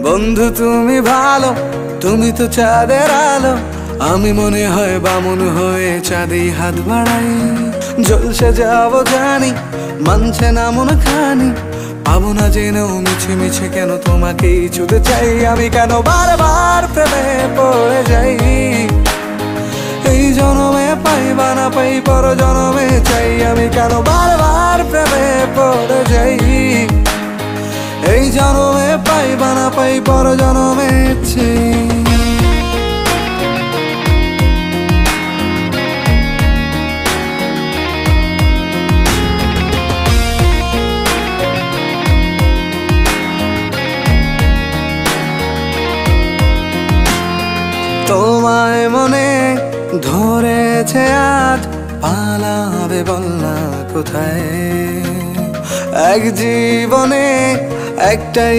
বন্ধু তুমি ভালো, তুমি তো চাঁদের আলো, আমি মনে হয় বামুন হয়ে চাঁদে হাত বাড়াই। জলসে যাবো জানি, মানছে না মন খানি, পাবো না জেনেও মিছে মিছে কেন তোমাকেই ছুতে চাই। আমি কেন বারবার প্রেমে পড়ে যাই, এই জনমে পাই বা না পাই পর জনমে চাই। আমি কেন বারবার প্রেমে পড়ে যাই, এই জনমে পাই বা না পাই পর জনমে চাই। তোমায় মনে ধরেছে আজ, পালাবে বলনা কোথায়? এক জীবনে একটাই